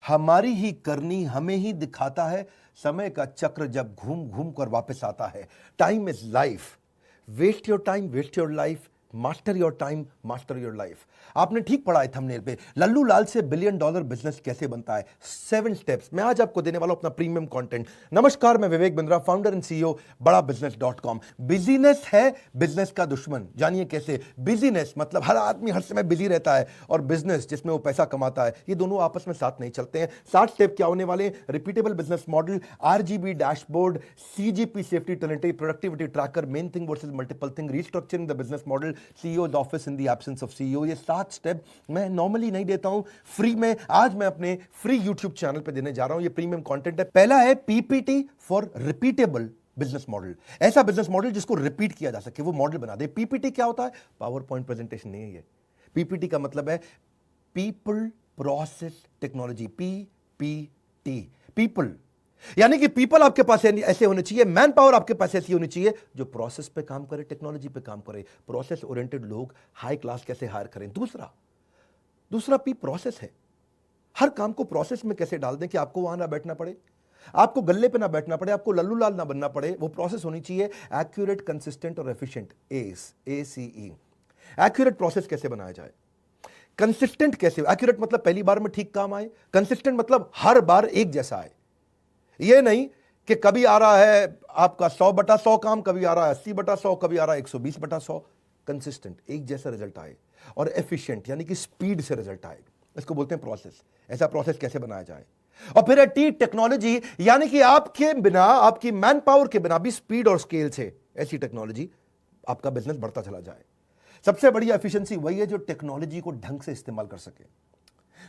हमारी ही करनी हमें ही दिखाता है, समय का चक्र जब घूम घूम कर वापस आता है। Time is life, waste your time, waste your life, master your time, master your life. आपने ठीक पढ़ा है थंबनेल पे, लल्लू लाल से बिलियन डॉलर बिजनेस कैसे बनता है, 7 स्टेप्स मैं आज आपको देने वाला हूं अपना प्रीमियम कंटेंट। नमस्कार, मैं Vivek Bindra, founder and CEO बड़ा बिजनेस.com। बिजीनेस है बिजनेस का दुश्मन, जानिए कैसे। बिजीनेस मतलब हर आदमी हर समय बिजी रहता है, और बिजनेस जिसमें वो पैसा कमाता है, ये दोनों आपस में साथ नहीं चलते हैं। 60 स्टेप क्या होने वाले? Repeatable business model, RGB dashboard, CGP safety टर्निटी, productivity tracker, main thing versus multiple thing, restructuring the business model, CEO office in the absence of CEO. ये 7 स्टेप मैं नॉर्मली नहीं देता हूं, फ्री में आज मैं अपने फ्री यूट्यूब चैनल पे देने जा रहा हूं। ये प्रीमियम कंटेंट है। पहला है PPT for repeatable business model, ऐसा बिजनेस मॉडल जिसको रिपीट किया जा सके, वो मॉडल बना दे। पीपीटी क्या होता है? पावर पॉइंट प्रेजेंटेशन नहीं है ये। पीपीटी का मतलब है people process technology, PPT. People यानी कि पीपल आपके पास ऐसे होने चाहिए, मैन पावर आपके पास ऐसी होनी चाहिए जो प्रोसेस पे काम करे, टेक्नोलॉजी पे काम करे। प्रोसेस ओरिएंटेड लोग हाई क्लास कैसे हायर करें। दूसरा पी प्रोसेस है, हर काम को प्रोसेस में कैसे डाल दें कि आपको वहां ना बैठना पड़े, आपको गल्ले पे ना बैठना पड़े, आपको लल्लू लाल ना बनना पड़े। वो प्रोसेस होनी चाहिए एक्यूरेट, कंसिस्टेंट और एफिशिएंट। ACE। एक्यूरेट प्रोसेस कैसे बनाया जाए, कंसिस्टेंट कैसे? एक्यूरेट मतलब पहली बार में ठीक काम आए, कंसिस्टेंट मतलब हर बार एक जैसा आए। ये नहीं कि कभी आ रहा है आपका 100/100 काम, कभी आ रहा है 80/100, कभी आ रहा है 120/100। कंसिस्टेंट, एक जैसा रिजल्ट आए, और एफिशिएंट यानी कि स्पीड से रिजल्ट आए, इसको बोलते हैं प्रोसेस। ऐसा प्रोसेस कैसे बनाया जाए? और फिर है टी टेक्नोलॉजी, यानी कि आपके बिना, आपकी मैन पावर के बिना भी स्पीड और स्केल से ऐसी टेक्नोलॉजी आपका बिजनेस बढ़ता चला जाए। सबसे बड़ी एफिशिएंसी वही है जो टेक्नोलॉजी को ढंग से इस्तेमाल कर सके।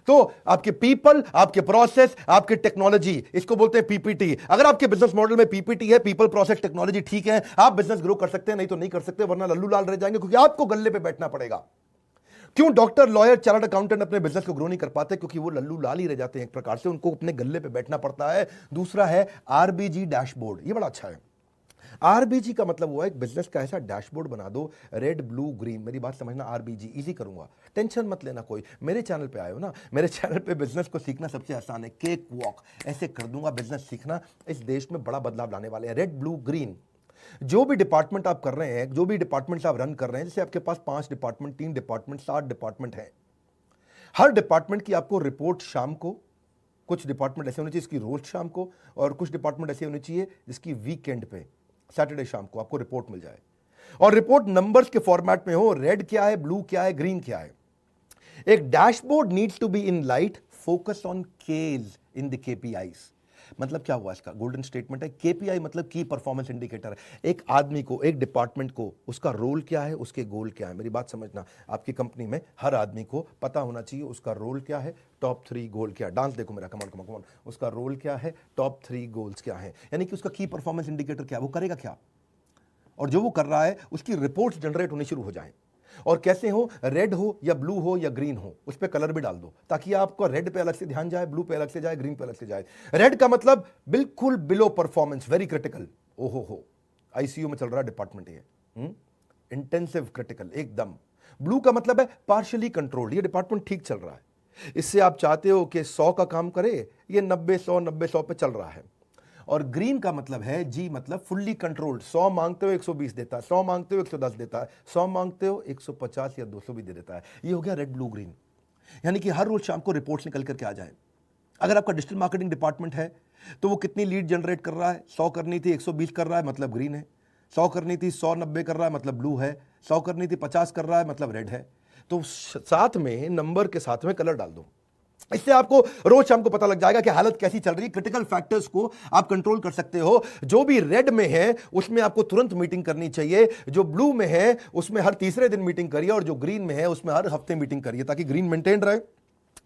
तो आपके पीपल, आपके प्रोसेस, आपके टेक्नोलॉजी, इसको बोलते हैं पीपीटी। अगर आपके बिजनेस मॉडल में पीपीटी है, पीपल प्रोसेस टेक्नोलॉजी ठीक है, आप बिजनेस ग्रो कर सकते हैं, नहीं तो नहीं कर सकते, वरना लल्लू लाल रह जाएंगे, क्योंकि आपको गल्ले पे बैठना पड़ेगा। क्यों डॉक्टर, लॉयर, चार्टर्ड अकाउंटेंट अपने बिजनेस को ग्रो नहीं कर पाते? क्योंकि वो लल्लू लाल ही रह जाते हैं, एक प्रकार से उनको अपने गल्ले पे बैठना पड़ता है। दूसरा है आरबीजी डैशबोर्ड, ये बड़ा अच्छा है। आरबीजी का मतलब हुआ एक बिजनेस का ऐसा डैशबोर्ड बना दो, रेड ब्लू ग्रीन। मेरी बात समझना, आरबीजी इजी करूंगा, टेंशन मत लेना कोई। मेरे चैनल पे आए हो ना, मेरे चैनल पे बिजनेस को सीखना सबसे आसान है, केक वॉक ऐसे कर दूंगा। बिजनेस सीखना, इस देश में बड़ा बदलाव लाने वाले हैं। रेड ब्लू ग्रीन, जो भी डिपार्टमेंट आप कर रहे हैं, जो भी डिपार्टमेंट आप रन कर रहे हैं, जैसे आपके पास 5 डिपार्टमेंट, 3 डिपार्टमेंट, 7 डिपार्टमेंट है, हर डिपार्टमेंट की आपको रिपोर्ट शाम को, कुछ डिपार्टमेंट ऐसे होने चाहिए इसकी रोज शाम को, और कुछ डिपार्टमेंट ऐसे होने चाहिए जिसकी वीकेंड पे, सैटरडे शाम को आपको रिपोर्ट मिल जाए, और रिपोर्ट नंबर्स के फॉर्मेट में हो, रेड क्या है, ब्लू क्या है, ग्रीन क्या है। एक dashboard needs to be in light, focus on cage in the KPIs. मतलब क्या हुआ इसका? गोल्डन स्टेटमेंट है। केपीआई मतलब की परफॉर्मेंस इंडिकेटर। एक आदमी को, एक डिपार्टमेंट को, उसका रोल क्या है, उसके गोल क्या है। मेरी बात समझना, आपकी कंपनी में हर आदमी को पता होना चाहिए उसका रोल क्या है, टॉप 3 गोल क्या है। डांस देखो मेरा, कमाल कमाल कमाल। उसका रोल क्या है, टॉप 3 गोल्स क्या है, यानी कि उसका की परफॉर्मेंस इंडिकेटर क्या है, वो करेगा क्या, और जो वो कर रहा है उसकी रिपोर्ट्स जनरेट होनी शुरू हो जाए। और कैसे हो, रेड हो या ब्लू हो या ग्रीन हो, उस पर कलर भी डाल दो, ताकि आपको रेड पे अलग से ध्यान जाए, ब्लू पे अलग से जाए, ग्रीन पे अलग से जाए। रेड का मतलब बिल्कुल बिलो परफॉर्मेंस, वेरी क्रिटिकल, ओहो हो, आईसीयू में चल रहा है डिपार्टमेंट ये, इंटेंसिव क्रिटिकल एकदम। ब्लू का मतलब है पार्शियली कंट्रोल्ड, ये डिपार्टमेंट ठीक चल रहा है, इससे आप चाहते हो कि 100 का काम करे, ये 90-100 पे चल रहा है। और ग्रीन का मतलब है, जी मतलब फुल्ली कंट्रोल्ड, 100 मांगते हो 120 देता है, 100 मांगते हो 110 देता है, 100 मांगते हो 150 या 200 भी दे देता है। ये हो गया रेड ब्लू ग्रीन, यानी कि हर रोज शाम को रिपोर्ट्स निकल करके आ जाए। अगर आपका डिजिटल मार्केटिंग डिपार्टमेंट है तो वो कितनी लीड जनरेट कर रहा है, 100 करनी थी 120 कर रहा है, मतलब ग्रीन है। 100 करनी थी 190 कर रहा है, मतलब ब्लू है। 100 करनी थी 50 कर रहा है, मतलब रेड है। तो साथ में नंबर के साथ में कलर डाल दो, इससे आपको रोज शाम को पता लग जाएगा कि हालत कैसी चल रही है। क्रिटिकल फैक्टर्स को आप कंट्रोल कर सकते हो। जो भी रेड में है उसमें आपको तुरंत मीटिंग करनी चाहिए, जो ब्लू में है उसमें हर तीसरे दिन मीटिंग करिए, और जो ग्रीन में है उसमें हर हफ्ते मीटिंग करिए, ताकि ग्रीन मेंटेन रहे,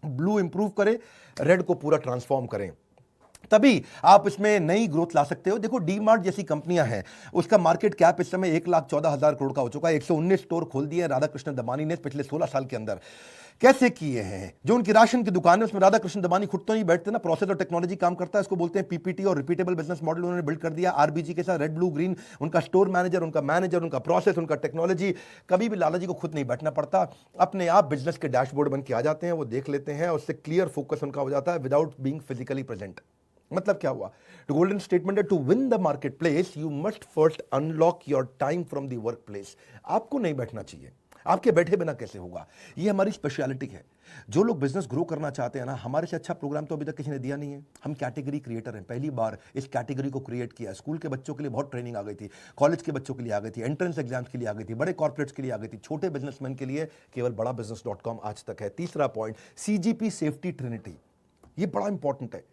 ब्लू इंप्रूव करे, रेड को पूरा ट्रांसफॉर्म करें। तभी आप इसमें नई ग्रोथ ला सकते हो। देखो डी मार्ट जैसी कंपनियां हैं, उसका मार्केट कैप इस समय 1,14,000 करोड़ का हो चुका है। 119 स्टोर खोल दिए राधा कृष्ण दमानी ने पिछले 16 साल के अंदर। कैसे किए हैं? जो उनकी राशन की दुकान है उसमें राधा कृष्ण दमानी खुद तो नहीं बैठते ना, प्रोसेस और टेक्नोलॉजी काम करता है, इसको बोलते हैं पीपीटी और रिपीटेबल बिजनेस मॉडल उन्होंने बिल्ड कर दिया आरबीजी के साथ। रेड ब्लू ग्रीन उनका स्टोर मैनेजर, उनका मैनेजर, उनका प्रोसेस, उनका टेक्नोलॉजी। कभी भी लाला जी को खुद नहीं बैठना पड़ता, अपने आप बिजनेस के डैशबोर्ड बन के आ जाते हैं, वो देख लेते हैं और उससे क्लियर फोकस उनका हो जाता है विदाउट बीइंग फिजिकली प्रेजेंट। मतलब क्या हुआ? तो गोल्डन स्टेटमेंट है, to win the marketplace you must first unlock your time from the workplace. आपको नहीं बैठना चाहिए, आपके बैठे बिना कैसे होगा? ये हमारी स्पेशलिटी है। जो लोग बिजनेस ग्रो करना चाहते हैं ना, हमारे से अच्छा प्रोग्राम तो अभी तक किसी ने दिया नहीं है। हम कैटेगरी क्रिएटर हैं, पहली बार इस कैटेगरी को क्रिएट किया। स्कूल के बच्चों के लिए बहुत ट्रेनिंग आ गई थी, कॉलेज के बच्चों के लिए आ गई थी, एंट्रेंस एग्जाम्स के लिए आ गई थी, बड़े कॉर्पोरेट्स के लिए आ गई थी, छोटे बिजनेसमैन के लिए केवल बड़ा बिजनेस.com आज तक है। तीसरा पॉइंट, सीजीपी सेफ्टी ट्रिनिटी, ये बड़ा इंपॉर्टेंट है।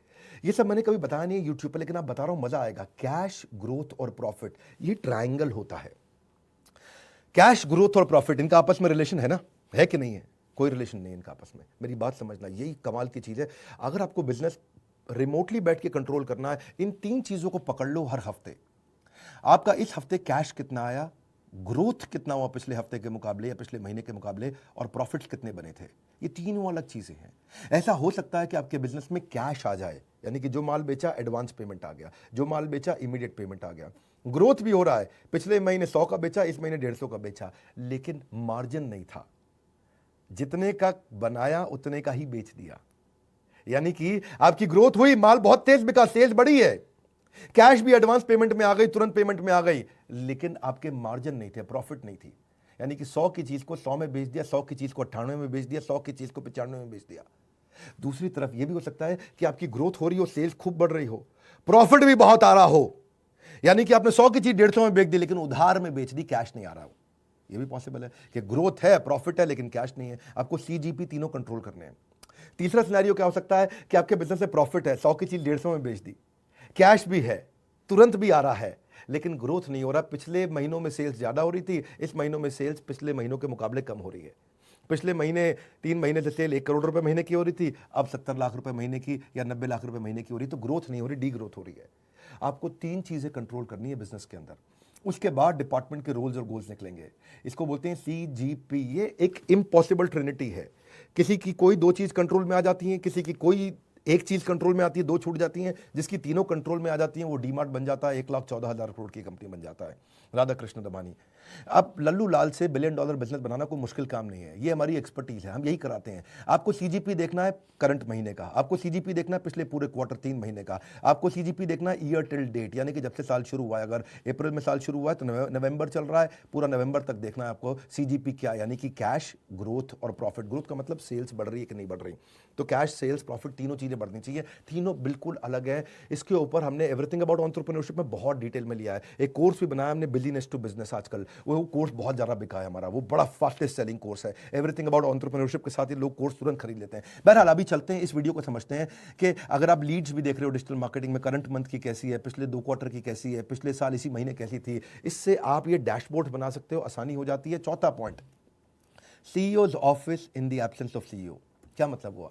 ये सब मैंने कभी बताया नहीं है यूट्यूब पर, लेकिन आप बता रहा हूं, मजा आएगा। कैश, ग्रोथ और प्रॉफिट, ये ट्रायंगल होता है। कैश, ग्रोथ और प्रॉफिट, इनका आपस में रिलेशन है ना? है कि नहीं है? कोई रिलेशन नहीं है इनका आपस में। मेरी बात समझना, यही कमाल की चीज है। अगर आपको बिजनेस रिमोटली बैठ के कंट्रोल करना है, इन तीन चीजों को पकड़ लो हर हफ्ते। आपका इस हफ्ते कैश कितना आया, ग्रोथ कितना हुआ पिछले हफ्ते के मुकाबले या पिछले महीने के मुकाबले, और प्रॉफिट्स कितने बने थे। ये तीनों अलग चीजें हैं। ऐसा हो सकता है कि आपके बिजनेस में कैश आ जाए, यानी कि जो माल बेचा एडवांस पेमेंट आ गया, जो माल बेचा इमीडिएट पेमेंट आ गया, ग्रोथ भी हो रहा है, पिछले महीने 100 का बेचा, इस महीने 150 का बेचा, लेकिन मार्जिन नहीं था। जितने का बनाया उतने का ही बेच दिया। यानी कि आपकी ग्रोथ हुई, माल बहुत तेज बिका, सेल्स बढ़ी है, कैश भी एडवांस पेमेंट में आ गई, तुरंत पेमेंट में आ गई, लेकिन आपके मार्जिन नहीं थे, प्रॉफिट नहीं थी। यानी कि 100 की चीज को 100 में बेच दिया, 100 की चीज को 98 में बेच दिया, 100 की चीज को 95 में बेच दिया। दूसरी तरफ यह भी हो सकता है कि आपकी ग्रोथ हो रही हो, सेल्स खूब बढ़ रही हो, प्रॉफिट भी बहुत आ रहा हो, यानी कि आपने 100 की चीज 150 में बेच दी, लेकिन उधार में बेच दी, कैश नहीं आ रहा हो। यह भी पॉसिबल है कि ग्रोथ है, प्रॉफिट है, लेकिन कैश नहीं है। आपको सीजीपी तीनों कंट्रोल करने हैं। तीसरा सिनेरियो क्या हो सकता है कि आपके बिजनेस में प्रॉफिट है, 100 की चीज 150 में बेच दी, कैश भी है, तुरंत भी आ रहा है, लेकिन ग्रोथ नहीं हो रहा। पिछले महीनों में सेल्स ज्यादा हो रही थी, इस महीनों में सेल्स पिछले महीनों के मुकाबले कम हो रही है। पिछले महीने 3 महीने से सेल 1 करोड़ रुपए महीने की हो रही थी, अब 70 लाख रुपए महीने की या 90 लाख रुपए महीने की हो रही, तो ग्रोथ नहीं हो रही, डी ग्रोथ हो रही है। आपको 3 चीजें कंट्रोल करनी है बिजनेस के अंदर। उसके बाद डिपार्टमेंट के रोल्स और गोल्स निकलेंगे। इसको बोलते हैं सीजीपी। ये एक इम्पॉसिबल ट्रिनिटी है। किसी की कोई 2 चीज कंट्रोल में आ जाती है, किसी की कोई एक चीज कंट्रोल में आती है, 2 छूट जाती हैं। जिसकी तीनों कंट्रोल में आ जाती हैं वो डीमार्ट बन जाता है, 1,14,000 करोड़ की कंपनी बन जाता है, राधा कृष्ण दमानी। अब लल्लू लाल से $1 बिलियन बिजनेस बनाना कोई मुश्किल काम नहीं है, ये हमारी एक्सपर्टीज है, हम यही कराते हैं। आपको सीजीपी देखना है करंट महीने का, आपको सीजीपी देखना है पिछले पूरे क्वार्टर 3 महीने का, आपको सीजीपी देखना है ईयर टिल डेट, यानी कि जब से साल शुरू हुआ है। अगर अप्रैल में साल शुरू हुआ है तो नवंबर चल रहा है, पूरा नवंबर तक देखना है आपको सीजीपी क्या, यानी कि कैश, ग्रोथ और प्रॉफिट। ग्रोथ का मतलब सेल्स बढ़ रही है कि नहीं बढ़ रही। तो कैश, सेल्स, प्रॉफिट तीनों चीजें बढ़नी चाहिए, तीनों बिल्कुल अलग है। इसके ऊपर हमने एवरीथिंग अबाउट एंटरप्रेन्योरशिप में बहुत डिटेल में लिया है। एक कोर्स भी बनाया हमने, बिजनेस टू बिजनेस, आजकल वो कोर्स बहुत ज्यादा बिका है हमारा, वो बड़ा फास्टेस्ट सेलिंग कोर्स है। एवरीथिंग अबाउट एंटरप्रेन्योरशिप के साथ ही लोग कोर्स तुरंत खरीद लेते हैं। बहरहाल अभी चलते हैं, इस वीडियो को समझते हैं कि अगर आप लीड्स भी देख रहे हो डिजिटल मार्केटिंग में, करंट मंथ की कैसी है, पिछले 2 क्वार्टर की कैसी है, पिछले साल इसी महीने कैसी थी, इससे आप ये डैशबोर्ड बना सकते हो, आसानी हो जाती है। चौथा point, CEOs office in the absence of CEO. क्या मतलब हुआ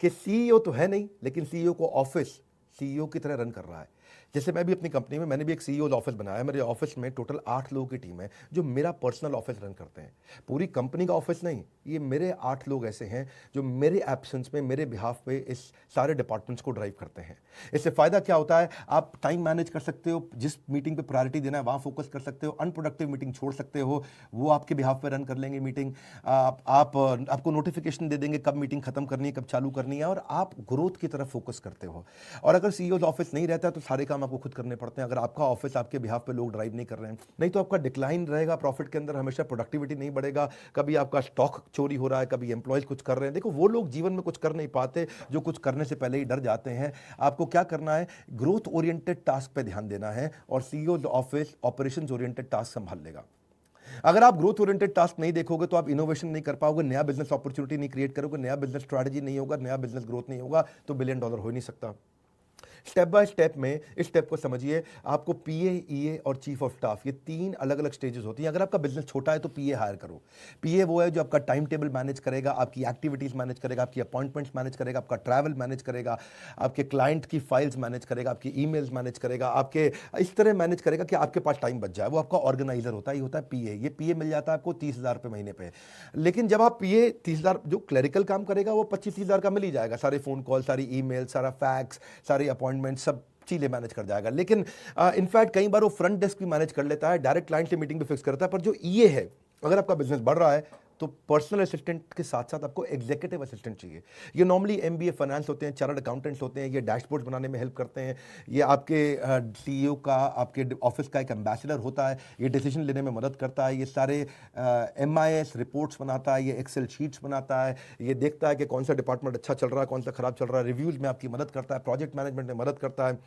कि सीईओ तो है नहीं, लेकिन सीईओ को ऑफिस सीईओ की तरह रन कर रहा है। जैसे मैं भी अपनी कंपनी में, मैंने भी एक सीईओ ऑफिस बनाया है। मेरे ऑफिस में टोटल 8 लोगों की टीम है जो मेरा पर्सनल ऑफिस रन करते हैं। पूरी कंपनी का ऑफिस नहीं, ये मेरे 8 लोग ऐसे हैं जो मेरे एब्सेंस में, मेरे बिहाफ पे इस सारे डिपार्टमेंट्स को ड्राइव करते हैं। इससे फायदा क्या होता है, आप टाइम मैनेज कर सकते हो, जिस मीटिंग पे प्रायोरिटी देना है वहां फोकस कर सकते हो, अनप्रोडक्टिव मीटिंग छोड़ सकते हो, वो आपके बिहाफ पे रन कर लेंगे मीटिंग। आपको नोटिफिकेशन दे देंगे कब मीटिंग खत्म करनी है, कब चालू करनी है, और आप ग्रोथ की तरफ फोकस करते हो। और अगर सीईओ ऑफिस नहीं रहता तो सारे काम आपको खुद करने पड़ते हैं। अगर आपका ऑफिस आपके बिहाफ पे लोग ड्राइव नहीं कर रहे हैं, नहीं तो आपका डिक्लाइन रहेगा प्रॉफिट के अंदर, हमेशा प्रोडक्टिविटी नहीं बढ़ेगा, कभी आपका स्टॉक चोरी हो रहा है, कभी एम्प्लॉयज कुछ कर रहे हैं। देखो वो लोग जीवन में कुछ कर नहीं पाते जो कुछ करने से पहले ही डर जाते हैं। आपको क्या करना है, ग्रोथ ओरिएंटेड टास्क पे ध्यान देना है, और CEO office operations oriented task संभाल लेगा। अगर आप ग्रोथ ओरिएंटेड टास्क नहीं देखोगे तो आप इनोवेशन नहीं कर पाओगे, नया बिजनेस अपॉर्चुनिटी नहीं क्रिएट करोगे, नया बिजनेस स्ट्रैटेजी नहीं होगा, नया बिजनेस ग्रोथ नहीं होगा, तो $1 बिलियन हो ही नहीं सकता। स्टेप बाय स्टेप में इस स्टेप को समझिए। आपको पीए, ईए और चीफ ऑफ स्टाफ, ये 3 अलग अलग स्टेजेस होती हैं। अगर आपका बिजनेस छोटा है तो पीए हायर करो। पीए वो है जो आपका टाइम टेबल मैनेज करेगा, आपकी एक्टिविटीज मैनेज करेगा, आपकी अपॉइंटमेंट्स मैनेज करेगा, आपका ट्रैवल मैनेज करेगा, आपके क्लाइंट की फाइल्स मैनेज करेगा, आपकी ईमेल्स मैनेज करेगा, आपके इस तरह मैनेज करेगा कि आपके पास टाइम बच जाए। वो आपका ऑर्गेनाइजर होता है, ये होता है पीए। ये पीए मिल जाता है आपको 30,000 रुपये महीने पे। लेकिन जब आप पीए 30,000, जो क्लरिकल काम करेगा वो 25-30,000 का मिल ही जाएगा, सारे फोन कॉल, सारी ईमेल, सारा फैक्स, सारी अपॉइंटमेंट, सब चीजें मैनेज कर जाएगा। लेकिन इनफैक्ट कई बार वो फ्रंट डेस्क भी मैनेज कर लेता है, डायरेक्ट क्लाइंट से मीटिंग भी फिक्स करता है। पर जो ईए है, अगर आपका बिजनेस बढ़ रहा है तो पर्सनल असिस्टेंट के साथ साथ आपको एग्जीक्यूटिव असिस्टेंट चाहिए। ये नॉर्मली एमबीए फाइनेंस होते हैं, चार्टर्ड अकाउंटेंट्स होते हैं, ये डैशबोर्ड बनाने में हेल्प करते हैं, ये आपके सीईओ का, आपके ऑफिस का एक एम्बेसडर होता है, ये डिसीजन लेने में मदद करता है, ये सारे एमआईएस रिपोर्ट्स बनाता है, ये एक्सेल शीट्स बनाता है, ये देखता है कि कौन सा डिपार्टमेंट अच्छा चल रहा है, कौन सा खराब चल रहा है, रिव्यूज में आपकी मदद करता है, प्रोजेक्ट मैनेजमेंट में मदद करता है।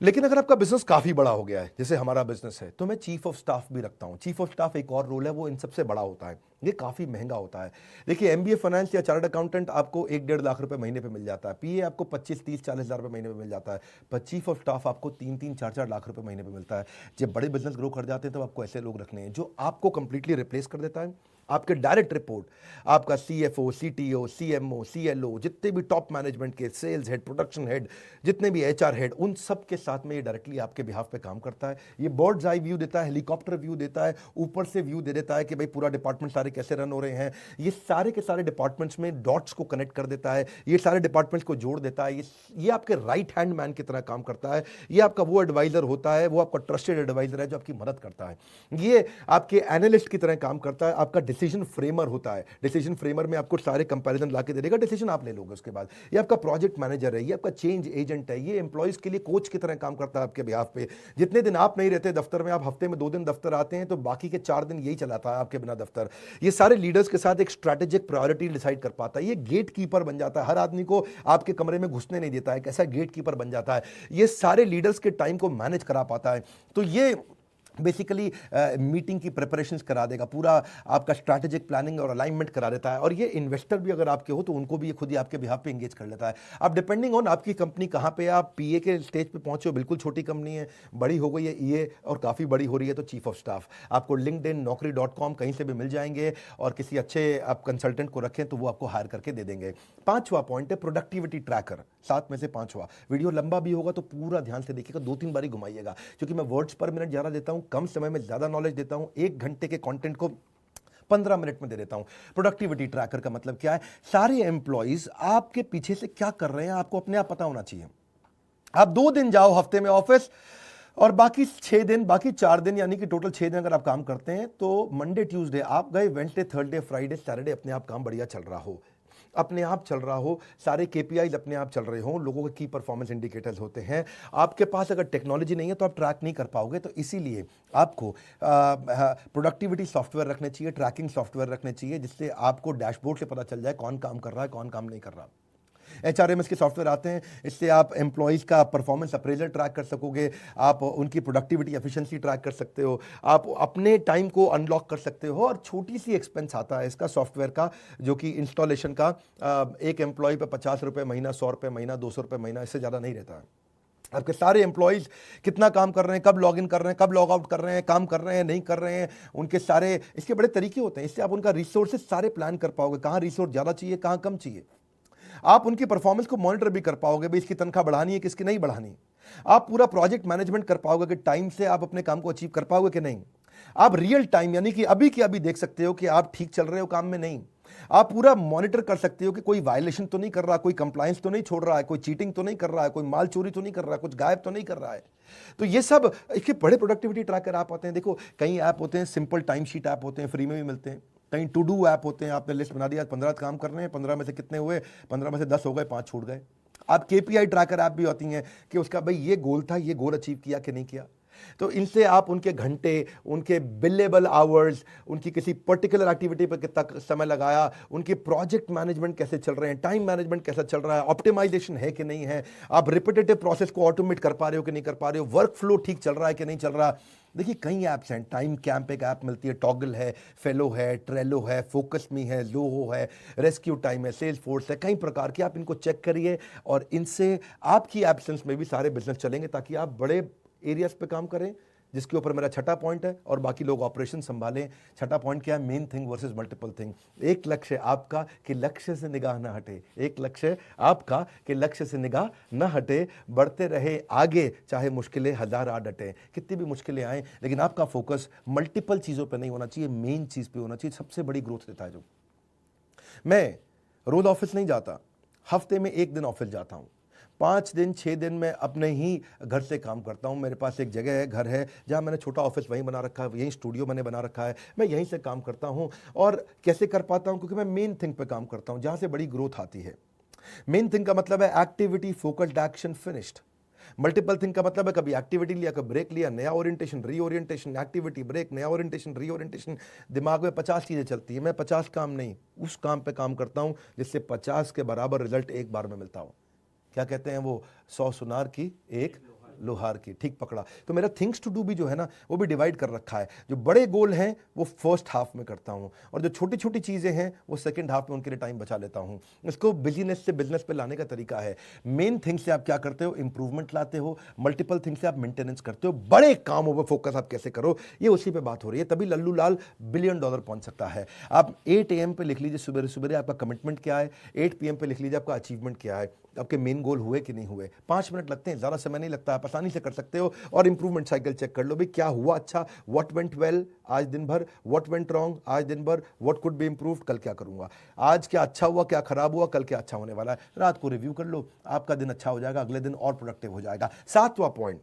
लेकिन अगर आपका बिजनेस काफी बड़ा हो गया है, जैसे हमारा बिजनेस है, तो मैं चीफ ऑफ स्टाफ भी रखता हूं। चीफ ऑफ स्टाफ एक और रोल है, वो इन सबसे बड़ा होता है, ये काफी महंगा होता है। देखिए, एमबीए फाइनेंस या चार्टर्ड अकाउंटेंट आपको 1-1.5 लाख रुपए महीने पे मिल जाता है, पीए आपको 25-30-40 हजार रुपए महीने पे मिल जाता है, पर चीफ ऑफ स्टाफ आपको 3-3, 4-4 लाख रुपए महीने पे मिलता है। जब बड़े बिजनेस ग्रो कर जाते हैं तो आपको ऐसे लोग रखने हैं जो आपको कंप्लीटली रिप्लेस कर देता है। आपके डायरेक्ट रिपोर्ट आपका सीएफओ, सीटीओ, सीएमओ, सीएलओ, जितने भी टॉप मैनेजमेंट के सेल्स हेड, प्रोडक्शन हेड, जितने भी एचआर हेड, उन सब के साथ में ये डायरेक्टली आपके बिहाफ पे काम करता है। ये बर्ड्स आई व्यू देता है, हेलीकॉप्टर व्यू देता है, ऊपर से व्यू दे देता है कि भाई पूरा डिपार्टमेंट सारे कैसे रन हो रहे हैं। ये सारे के सारे डिपार्टमेंट्स में डॉट्स को कनेक्ट कर देता है, ये सारे डिपार्टमेंट्स को जोड़ देता है। ये आपके राइट हैंड मैन की तरह काम करता है। ये आपका वो एडवाइजर होता है, वो आपका ट्रस्टेड एडवाइजर है जो आपकी मदद करता है। ये आपके एनालिस्ट की तरह काम करता है, आपका डिसीजन फ्रेमर होता है। डिसीजन फ्रेमर में आपको सारे कंपैरिजन लाके दे देगा, डिसीजन आप ले लोगे उसके बाद। ये आपका प्रोजेक्ट मैनेजर है, ये आपका चेंज एजेंट है, ये एम्प्लॉइज के लिए कोच की तरह काम करता है आपके बिहाफ पे। जितने दिन आप नहीं रहते दफ्तर में, आप हफ्ते में 2 दिन दफ्तर आते हैं, तो बाकी के 4 दिन यही चलाता है आपके बिना दफ्तर। ये सारे लीडर्स के साथ एक स्ट्रैटेजिक प्रायोरिटी डिसाइड कर पाता है। ये गेट कीपर बन जाता है, हर आदमी को आपके कमरे में घुसने नहीं देता है, कैसा गेट कीपर बन जाता है। ये सारे लीडर्स के टाइम को मैनेज करा पाता है। तो ये बेसिकली मीटिंग की प्रिपरेशंस करा देगा, पूरा आपका स्ट्रैटेजिक प्लानिंग और अलाइनमेंट करा देता है। और ये इन्वेस्टर भी अगर आपके हो तो उनको भी ये खुद ही आपके बिहाफ पे एंगेज कर लेता है। अब डिपेंडिंग ऑन आपकी कंपनी कहाँ पे, आप पीए के स्टेज पे पहुंचे हो, बिल्कुल छोटी कंपनी है, बड़ी हो गई है ईए और काफ़ी बड़ी हो रही है, तो चीफ ऑफ स्टाफ आपको लिंक्डइन, naukri.com कहीं से भी मिल जाएंगे, और किसी अच्छे आप कंसल्टेंट को रखें तो वो आपको हायर करके दे देंगे। 5वां पॉइंट है प्रोडक्टिविटी ट्रैकर, 7 में से 5वां। वीडियो लंबा भी होगा तो पूरा ध्यान से देखिएगा, 2-3 बारी घुमाइएगा, क्योंकि मैं वर्ड्स पर मिनट ज़्यादा देता हूँ, कम समय में ज़्यादा नॉलेज देता हूं। 1 घंटे के कंटेंट को 15 मिनट में दे देता हूं। प्रोडक्टिविटी ट्रैकर का मतलब क्या है? सारे एम्प्लॉइज आपके पीछे से क्या कर रहे हैं आपको अपने आप पता होना चाहिए। आप 2 दिन जाओ हफ्ते में ऑफिस, और बाकी 6 दिन, बाकी 4 दिन, यानी कि टोटल 6 दिन अगर आप काम करते हैं, तो मंडे ट्यूसडे आप गए, वेडनेसडे, थर्सडे, फ्राइडे, सैटरडे अपने आप काम बढ़िया चल रहा हो, अपने आप चल रहा हो, सारे केपीआईज अपने आप चल रहे हो, लोगों के की परफॉर्मेंस इंडिकेटर्स होते हैं। आपके पास अगर टेक्नोलॉजी नहीं है तो आप ट्रैक नहीं कर पाओगे, तो इसीलिए आपको प्रोडक्टिविटी सॉफ्टवेयर रखने चाहिए, ट्रैकिंग सॉफ्टवेयर रखने चाहिए, जिससे आपको डैशबोर्ड से पता चल जाए कौन काम कर रहा है, कौन काम नहीं कर रहा। एचआरएमएस के सॉफ्टवेयर आते हैं, इससे आप एम्प्लॉइज़ का परफॉर्मेंस अप्रेजल ट्रैक कर सकोगे, आप उनकी प्रोडक्टिविटी एफिशिएंसी ट्रैक कर सकते हो, आप अपने टाइम को अनलॉक कर सकते हो। और छोटी सी एक्सपेंस आता है इसका सॉफ्टवेयर का, जो कि इंस्टॉलेशन का, एक एम्प्लॉय पे 50 रुपये महीना, 100 रुपये महीना, 200 रुपये महीना, इससे ज़्यादा नहीं रहता है। आपके सारे एम्प्लॉइज कितना काम कर रहे हैं, कब लॉग इन कर रहे हैं, कब लॉग आउट कर रहे हैं, काम कर रहे हैं, नहीं कर रहे हैं, उनके सारे, इसके बड़े तरीके होते हैं। इससे आप उनका रिसोर्सेज सारे प्लान कर पाओगे, कहाँ रिसोर्स ज़्यादा चाहिए, कहाँ कम चाहिए। आप उनकी परफॉर्मेंस को मॉनिटर भी कर पाओगे, भाई इसकी तनख्वाह बढ़ानी है, किसकी नहीं बढ़ानी। आप पूरा प्रोजेक्ट मैनेजमेंट कर पाओगे कि टाइम से आप अपने काम को अचीव कर पाओगे कि नहीं। आप रियल टाइम, यानी कि अभी की अभी देख सकते हो कि आप ठीक चल रहे हो काम में, नहीं। आप पूरा मॉनिटर कर सकते हो कि कोई वायलेशन तो नहीं कर रहा, कोई कंप्लायंस तो नहीं छोड़ रहा है, कोई चीटिंग तो नहीं कर रहा है, कोई माल चोरी तो नहीं कर रहा है, कुछ गायब तो नहीं कर रहा है। तो ये सब इसके बड़े प्रोडक्टिविटी ट्रैकर ऐप आते हैं। देखो, कई ऐप होते हैं, सिंपल टाइम शीट ऐप होते हैं, फ्री में भी मिलते हैं। कहीं टू डू ऐप होते हैं, आपने लिस्ट बना दिया, 15 काम करने हैं, 15 में से कितने हुए, 15 में से 10 हो गए, 5 छूट गए। आप केपीआई ट्रैकर ऐप भी होती हैं कि उसका भाई ये गोल था, ये गोल अचीव किया कि नहीं किया। तो इनसे आप उनके घंटे, उनके बिलेबल आवर्स, उनकी किसी पर्टिकुलर एक्टिविटी पर कितना समय लगाया, उनके प्रोजेक्ट मैनेजमेंट कैसे चल रहे हैं, टाइम मैनेजमेंट कैसा चल रहा है, ऑप्टिमाइजेशन है कि नहीं है, आप रिपीटेटिव प्रोसेस को ऑटोमेट कर पा रहे हो कि नहीं कर पा रहे हो, वर्क फ्लो ठीक चल रहा है कि नहीं चल रहा। देखिए कई ऐप्स हैं, टाइम कैंप एक ऐप मिलती है, टॉगल है, फेलो है, ट्रेलो है, फोकस मी है, ज़ोहो है, रेस्क्यू टाइम है, सेल्स फोर्स है, कई प्रकार की। आप इनको चेक करिए और इनसे आपकी एब्सेंस में भी सारे बिजनेस चलेंगे, ताकि आप बड़े एरियाज पे काम करें, जिसके ऊपर मेरा छठा पॉइंट है, और बाकी लोग ऑपरेशन संभालें। छठा पॉइंट क्या है? Main thing versus multiple thing. एक लक्ष्य आपका कि लक्ष्य से निगाह ना हटे, एक लक्ष्य आपका कि लक्ष्य से निगाह ना हटे, बढ़ते रहे आगे, चाहे मुश्किलें हजार आ डटे, कितनी भी मुश्किलें आए, लेकिन आपका फोकस मल्टीपल चीज़ों पर नहीं होना चाहिए, मेन चीज़ पे होना चाहिए। सबसे बड़ी ग्रोथ देता है जो। मैं रोज ऑफिस नहीं जाता, हफ्ते में एक दिन ऑफिस जाता हूं, 5 दिन 6 दिन मैं अपने ही घर से काम करता हूं। मेरे पास एक जगह है, घर है, जहां मैंने छोटा ऑफिस वहीं बना रखा है, यहीं स्टूडियो मैंने बना रखा है, मैं यहीं से काम करता हूं। और कैसे कर पाता हूं? क्योंकि मैं मेन थिंग पे काम करता हूं, जहां से बड़ी ग्रोथ आती है। मेन थिंग का मतलब है activity focused action finished. Multiple thing का मतलब है कभी एक्टिविटी लिया, कभी ब्रेक लिया, नया ओरिएंटेशन, रीओरिएंटेशन, एक्टिविटी ब्रेक, नया ओरिएंटेशन, रीओरिएंटेशन। दिमाग में 50 चीजें चलती है, मैं 50 काम नहीं, उस काम पे काम करता हूं जिससे 50 के बराबर रिजल्ट एक बार में मिलता हो। क्या कहते हैं वो, 100 सुनार की एक लोहार की, ठीक पकड़ा। तो मेरा थिंग्स टू डू भी जो है ना, वो भी डिवाइड कर रखा है। जो बड़े गोल हैं वो फर्स्ट हाफ में करता हूं, और जो छोटी छोटी चीजें हैं वो सेकंड हाफ में उनके लिए टाइम बचा लेता हूं। इसको बिजीनेस से बिजनेस पे लाने का तरीका है। मेन थिंग से आप क्या करते हो? इंप्रूवमेंट लाते हो। मल्टीपल थिंग से आप मेंटेनेंस करते हो। बड़े कामों पर फोकस आप कैसे करो, ये उसी पे बात हो रही है। तभी लल्लू लाल $1 बिलियन पहुंच सकता है। आप 8 AM पे लिख लीजिए, सुबह सुबह आपका कमिटमेंट क्या है, 8 PM पे लिख लीजिए आपका अचीवमेंट क्या है, आपके मेन गोल हुए कि नहीं हुए। 5 मिनट लगते हैं, ज़्यादा समय नहीं लगता, आप आसानी से कर सकते हो। और इंप्रूवमेंट साइकिल चेक कर लो भी, क्या हुआ अच्छा, व्हाट वेंट वेल आज दिन भर, व्हाट वेंट रॉन्ग आज दिन भर, व्हाट कुड बी इंप्रूव्ड कल क्या करूंगा, आज क्या अच्छा हुआ, क्या खराब हुआ, कल क्या अच्छा होने वाला है। रात को रिव्यू कर लो, आपका दिन अच्छा हो जाएगा, अगले दिन और प्रोडक्टिव हो जाएगा। 7वां पॉइंट,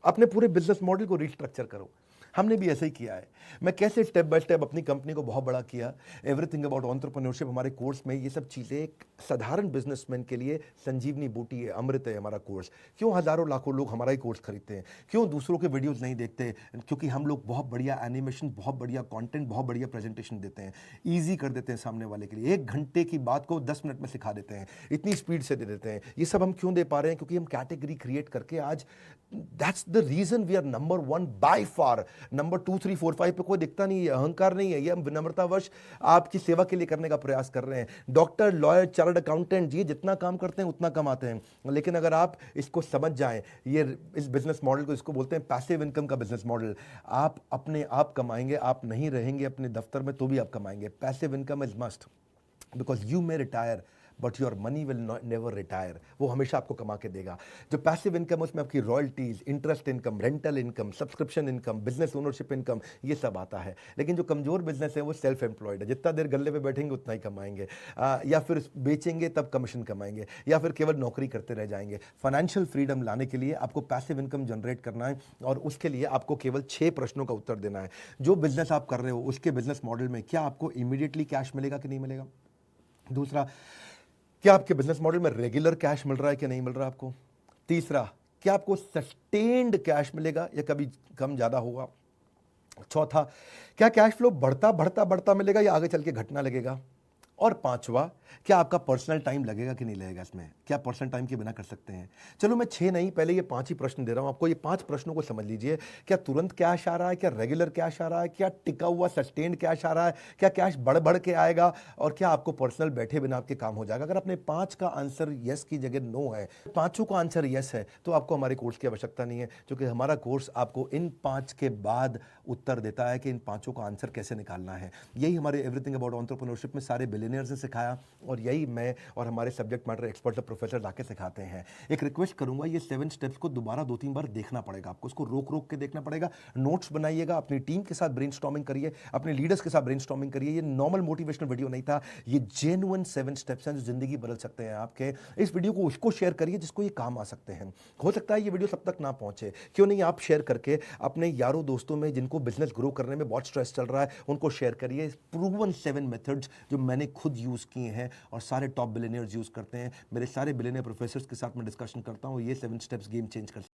अपने पूरे बिजनेस मॉडल को रिस्ट्रक्चर करो। हमने भी ऐसे ही किया है। मैं कैसे स्टेप बाय स्टेप अपनी कंपनी को बहुत बड़ा किया, एवरीथिंग अबाउट एंटरप्रेन्योरशिप हमारे कोर्स में, ये सब चीज़ें एक साधारण बिजनेसमैन के लिए संजीवनी बूटी है, अमृत है हमारा कोर्स। क्यों हजारों लाखों लोग हमारा ही कोर्स खरीदते हैं? क्यों दूसरों के वीडियोस नहीं देखते? क्योंकि हम लोग बहुत बढ़िया एनिमेशन, बहुत बढ़िया कंटेंट, बहुत बढ़िया प्रेजेंटेशन देते हैं, ईजी कर देते हैं सामने वाले के लिए। 1 घंटे की बात को 10 मिनट में सिखा देते हैं, इतनी स्पीड से दे देते हैं। ये सब हम क्यों दे पा रहे हैं? क्योंकि हम कैटेगरी क्रिएट करके आज, that's the reason we are number 1 by far. Number 2 3 4 5 पे कोई दिखता नहीं है, अहंकार नहीं है, ये हम विनम्रतावश आपकी सेवा के लिए करने का प्रयास कर रहे हैं। डॉक्टर, लॉयर, चार्टर्ड अकाउंटेंट, ये जितना काम करते हैं उतना कमाते हैं। लेकिन अगर आप इसको समझ जाएं, ये इस बिजनेस मॉडल को, इसको बोलते हैं पैसिव इनकम का बिजनेस मॉडल। आप अपने आप कमाएंगे, आप नहीं रहेंगे अपने दफ्तर में तो भी आप कमाएंगे। Passive income is must, because you may retire but your money will never retire. वो हमेशा आपको कमा के देगा। जो पैसिव इनकम, उसमें आपकी royalties, interest income, rental income, subscription income, business ownership income, ये सब आता है। लेकिन जो कमजोर बिजनेस है वो सेल्फ एम्प्लॉयड है, जितना देर गल्ले पे बैठेंगे उतना ही कमाएंगे, या फिर बेचेंगे तब कमीशन कमाएंगे, या फिर केवल नौकरी करते रह जाएंगे। फाइनेंशियल फ्रीडम लाने के लिए आपको पैसिव इनकम जनरेट करना है, और उसके लिए आपको केवल 6 प्रश्नों का उत्तर देना है। जो बिजनेस आप कर रहे हो उसके बिजनेस मॉडल में क्या आपको इमीडिएटली कैश मिलेगा कि नहीं मिलेगा? दूसरा, क्या आपके बिजनेस मॉडल में रेगुलर कैश मिल रहा है कि नहीं मिल रहा आपको? तीसरा, क्या आपको सस्टेन्ड कैश मिलेगा या कभी कम ज्यादा होगा? चौथा, क्या कैश फ्लो बढ़ता बढ़ता बढ़ता मिलेगा या आगे चल के घटना लगेगा? और पांचवा, क्या आपका पर्सनल टाइम लगेगा कि नहीं लगेगा इसमें? क्या पर्सनल टाइम के बिना कर सकते हैं? चलो मैं 6 नहीं, पहले ये 5 ही प्रश्न दे रहा हूं आपको। ये 5 प्रश्नों को समझ लीजिए। क्या तुरंत कैश आ रहा है? क्या रेगुलर कैश आ रहा है? क्या टिका हुआ सस्टेन्ड कैश आ रहा है? क्या कैश बढ़ बढ़ के आएगा? और क्या आपको पर्सनल बैठे बिना आपके काम हो जाएगा? अगर अपने 5 का आंसर यस की जगह नो है, पांचों का आंसर यस है, तो आपको हमारे कोर्स की आवश्यकता नहीं है, क्योंकि हमारा कोर्स आपको इन 5 के बाद उत्तर देता है कि इन 5 का आंसर कैसे निकालना है। यही हमारे एवरीथिंग अबाउट एंटरप्रेन्योरशिप में सारे बिलियनियर्स ने सिखाया, और यही मैं और हमारे सब्जेक्ट मैटर एक्सपर्ट और प्रोफेसर लाके सिखाते हैं। एक रिक्वेस्ट करूंगा, ये 7 स्टेप्स को दोबारा 2-3 बार देखना पड़ेगा आपको, उसको रोक रोक के देखना पड़ेगा। नोट्स बनाइएगा, अपनी टीम के साथ ब्रेनस्टॉर्मिंग करिए, अपने लीडर्स के साथ ब्रेनस्टॉर्मिंग करिए। ये नॉर्मल मोटिवेशनल वीडियो नहीं था, ये जेन्युइन 7 स्टेप्स हैं जो जिंदगी बदल सकते हैं आपके। इस वीडियो को उसको शेयर करिए जिसको ये काम आ सकते हैं। हो सकता है ये वीडियो सब तक ना पहुंचे, क्यों नहीं आप शेयर करके अपने यारों दोस्तों में जिनको बिजनेस ग्रो करने में बहुत स्ट्रेस चल रहा है उनको शेयर करिए। प्रूवन 7 मेथड्स जो मैंने खुद यूज किए हैं और सारे टॉप बिलियनियर्स यूज करते हैं। मेरे सारे बिलियनियर प्रोफेसर्स के साथ मैं डिस्कशन करता हूं, ये 7 स्टेप्स गेम चेंज कर